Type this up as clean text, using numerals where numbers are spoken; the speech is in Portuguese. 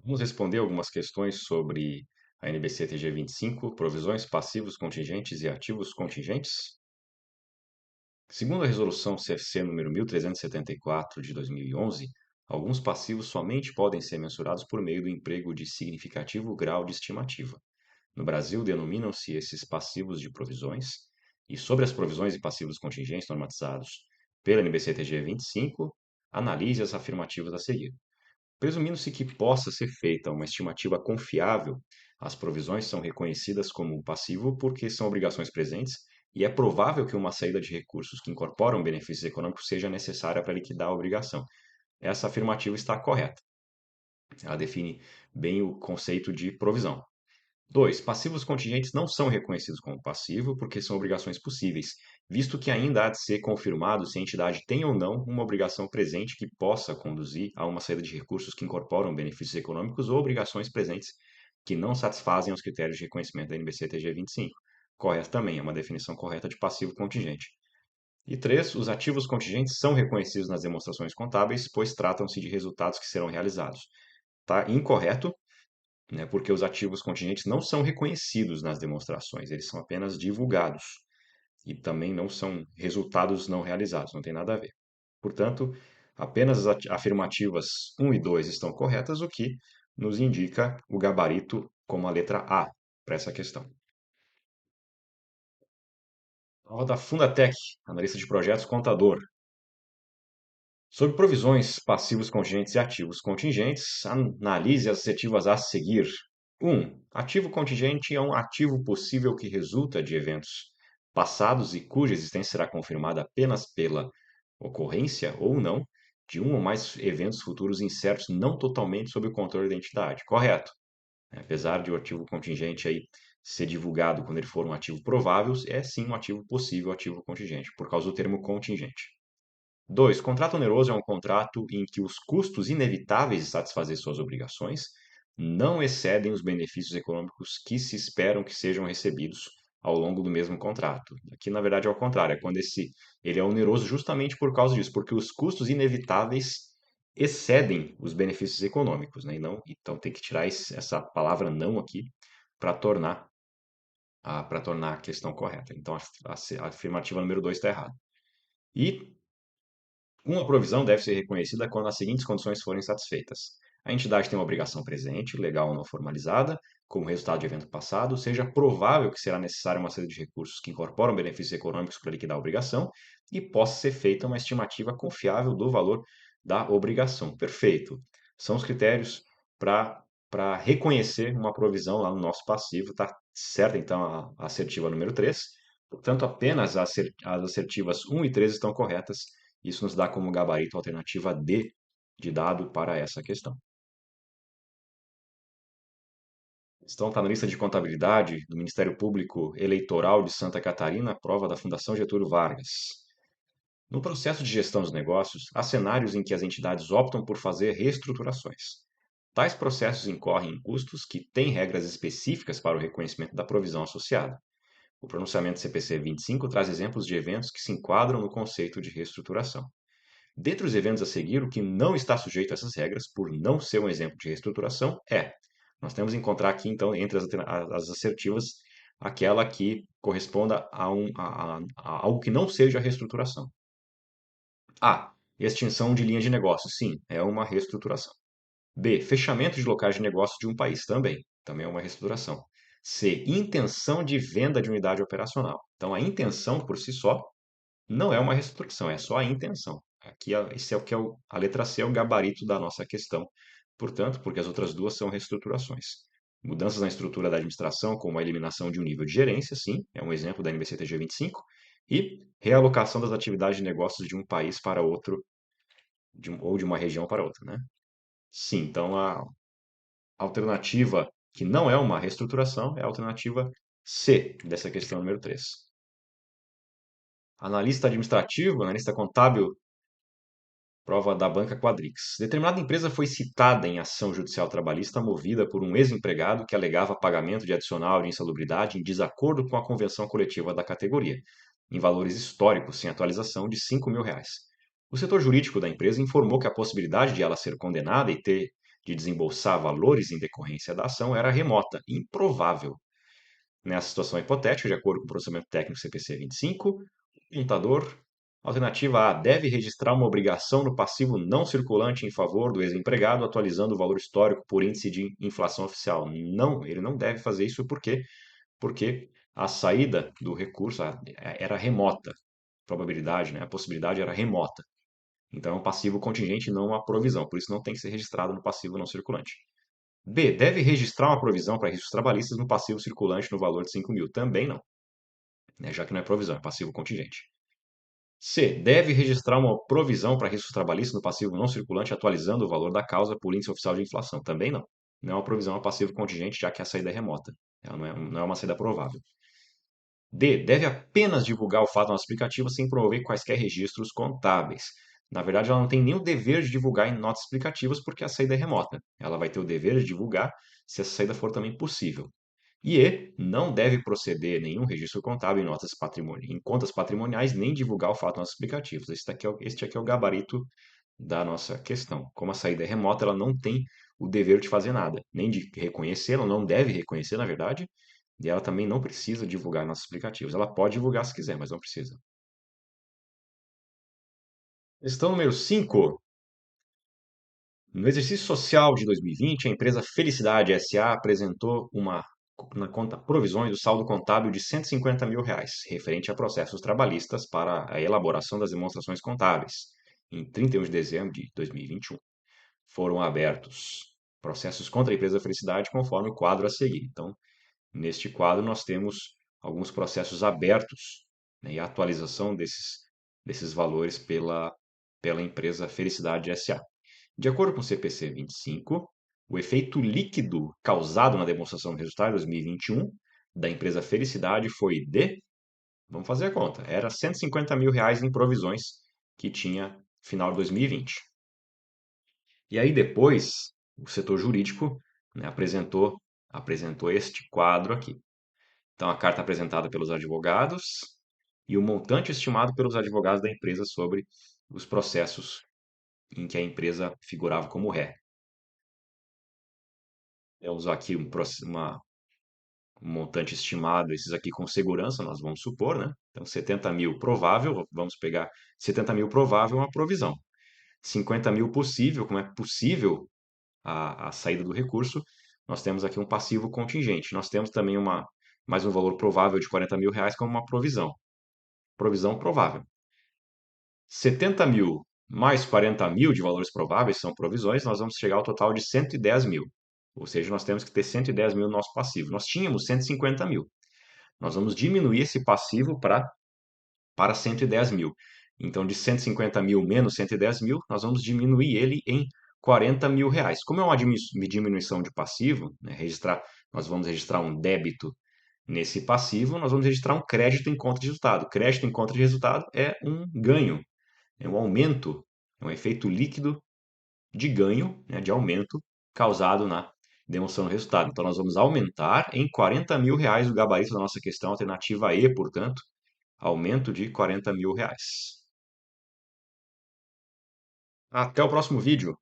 Vamos responder algumas questões sobre a NBC-TG 25, provisões, passivos contingentes e ativos contingentes. Segundo a resolução CFC número 1374 de 2011, alguns passivos somente podem ser mensurados por meio do emprego de significativo grau de estimativa. No Brasil, denominam-se esses passivos de provisões, e sobre as provisões e passivos contingentes normatizados pela NBC-TG 25, analise as afirmativas a seguir. Presumindo-se que possa ser feita uma estimativa confiável, as provisões são reconhecidas como passivo porque são obrigações presentes e é provável que uma saída de recursos que incorporam benefícios econômicos seja necessária para liquidar a obrigação. Essa afirmativa está correta. Ela define bem o conceito de provisão. 2. Passivos contingentes não são reconhecidos como passivo porque são obrigações possíveis, visto que ainda há de ser confirmado se a entidade tem ou não uma obrigação presente que possa conduzir a uma saída de recursos que incorporam benefícios econômicos ou obrigações presentes que não satisfazem os critérios de reconhecimento da NBC-TG 25. Correto também, é uma definição correta de passivo contingente. E 3. Os ativos contingentes são reconhecidos nas demonstrações contábeis, pois tratam-se de resultados que serão realizados. Está incorreto, né, porque os ativos contingentes não são reconhecidos nas demonstrações, eles são apenas divulgados e também não são resultados não realizados, não tem nada a ver. Portanto, apenas as afirmativas 1 e 2 estão corretas, o que nos indica o gabarito como a letra A para essa questão. Prova da Fundatec, analista de projetos, contador. Sobre provisões, passivos contingentes e ativos contingentes, analise as assertivas a seguir. 1. Ativo contingente é um ativo possível que resulta de eventos passados e cuja existência será confirmada apenas pela ocorrência ou não de um ou mais eventos futuros incertos não totalmente sob o controle da entidade. Correto. Apesar de o ativo contingente aí ser divulgado quando ele for um ativo provável, é sim um ativo possível, ativo contingente, por causa do termo contingente. 2. Contrato oneroso é um contrato em que os custos inevitáveis de satisfazer suas obrigações não excedem os benefícios econômicos que se esperam que sejam recebidos ao longo do mesmo contrato. Aqui, na verdade, é o contrário, é quando ele é oneroso justamente por causa disso, porque os custos inevitáveis excedem os benefícios econômicos, né? E não, então tem que tirar essa palavra não aqui para tornar a questão correta. Então, a afirmativa número 2 está errada. E uma provisão deve ser reconhecida quando as seguintes condições forem satisfeitas. A entidade tem uma obrigação presente, legal ou não formalizada, como resultado de evento passado, seja provável que será necessária uma série de recursos que incorporam benefícios econômicos para liquidar a obrigação e possa ser feita uma estimativa confiável do valor da obrigação. Perfeito. São os critérios para reconhecer uma provisão lá no nosso passivo. Está certa, então, a assertiva número 3. Portanto, apenas as assertivas 1 e 3 estão corretas. Isso nos dá como gabarito a alternativa D de dado para essa questão. Então, está na lista de contabilidade do Ministério Público Eleitoral de Santa Catarina, prova da Fundação Getúlio Vargas. No processo de gestão dos negócios, há cenários em que as entidades optam por fazer reestruturações. Tais processos incorrem em custos que têm regras específicas para o reconhecimento da provisão associada. O pronunciamento CPC 25 traz exemplos de eventos que se enquadram no conceito de reestruturação. Dentre os eventos a seguir, o que não está sujeito a essas regras, por não ser um exemplo de reestruturação, nós temos que encontrar aqui, então, entre as assertivas, aquela que corresponda a algo que não seja reestruturação. A. Extinção de linha de negócio. Sim, é uma reestruturação. B. Fechamento de locais de negócio de um país. Também é uma reestruturação. C. Intenção de venda de unidade operacional. Então, a intenção por si só não é uma reestruturação, é só a intenção. Aqui, esse é o que a letra C é o gabarito da nossa questão. Portanto, porque as outras duas são reestruturações. Mudanças na estrutura da administração, como a eliminação de um nível de gerência, sim, é um exemplo da NBC-TG 25, e realocação das atividades de negócios de um país para outro, ou de uma região para outra, né? Sim, então a alternativa que não é uma reestruturação é a alternativa C dessa questão número 3. Analista administrativo, analista contábil, prova da banca Quadrix. Determinada empresa foi citada em ação judicial trabalhista movida por um ex-empregado que alegava pagamento de adicional de insalubridade em desacordo com a convenção coletiva da categoria, em valores históricos sem atualização de R$ 5.000. O setor jurídico da empresa informou que a possibilidade de ela ser condenada e ter de desembolsar valores em decorrência da ação era remota, improvável. Nessa situação hipotética, de acordo com o procedimento técnico CPC 25, o contador, alternativa A, deve registrar uma obrigação no passivo não circulante em favor do ex-empregado, atualizando o valor histórico por índice de inflação oficial. Não, ele não deve fazer isso porque a saída do recurso era remota. A probabilidade, né, a possibilidade era remota. Então é um passivo contingente, não uma provisão. Por isso não tem que ser registrado no passivo não circulante. B. Deve registrar uma provisão para riscos trabalhistas no passivo circulante no valor de 5 mil. Também não, né, já que não é provisão, é passivo contingente. C. Deve registrar uma provisão para riscos trabalhistas no passivo não circulante, atualizando o valor da causa por índice oficial de inflação. Também não. Não é uma provisão, é passivo contingente, já que a saída é remota. Ela não é uma saída provável. D. Deve apenas divulgar o fato no explicativo sem promover quaisquer registros contábeis. Na verdade, ela não tem nenhum dever de divulgar em notas explicativas porque a saída é remota. Ela vai ter o dever de divulgar se essa saída for também possível. E E. Não deve proceder nenhum registro contábil em contas patrimoniais nem divulgar o fato nos explicativos. Este aqui é o gabarito da nossa questão. Como a saída é remota, ela não tem o dever de fazer nada, nem de reconhecer, ela não deve reconhecer, na verdade, e ela também não precisa divulgar nossos aplicativos. Ela pode divulgar se quiser, mas não precisa. Questão número 5. No exercício social de 2020, a empresa Felicidade SA apresentou na conta provisões do saldo contábil de R$ 150 mil, referente a processos trabalhistas para a elaboração das demonstrações contábeis, em 31 de dezembro de 2021. Foram abertos processos contra a empresa Felicidade conforme o quadro a seguir. Então, neste quadro, nós temos alguns processos abertos, né, e a atualização desses valores pela empresa Felicidade SA. De acordo com o CPC 25, o efeito líquido causado na demonstração do resultado de 2021 da empresa Felicidade foi vamos fazer a conta, era R$ 150 mil em provisões que tinha final de 2020. E aí depois, o setor jurídico, né, apresentou este quadro aqui. Então, a carta apresentada pelos advogados e o montante estimado pelos advogados da empresa sobre os processos em que a empresa figurava como ré. Temos aqui um montante estimado, esses aqui com segurança, nós vamos supor, né? Então, 70 mil provável, vamos pegar 70 mil provável, uma provisão. 50 mil possível, como é possível a saída do recurso, nós temos aqui um passivo contingente. Nós temos também mais um valor provável de R$ 40 mil como uma provisão. Provisão provável. 70 mil mais 40 mil de valores prováveis são provisões, nós vamos chegar ao total de 110 mil. Ou seja, nós temos que ter 110 mil no nosso passivo. Nós tínhamos 150 mil. Nós vamos diminuir esse passivo para 110 mil. Então, de 150 mil menos 110 mil, nós vamos diminuir ele em R$ 40 mil. Como é uma diminuição de passivo, né, nós vamos registrar um débito nesse passivo, nós vamos registrar um crédito em conta de resultado. Crédito em conta de resultado é um ganho, é um aumento, é um efeito líquido de ganho, né, de aumento, causado na demonstração do resultado. Então, nós vamos aumentar em R$ 40 mil o gabarito da nossa questão, alternativa E, portanto, aumento de R$ 40 mil. Até o próximo vídeo.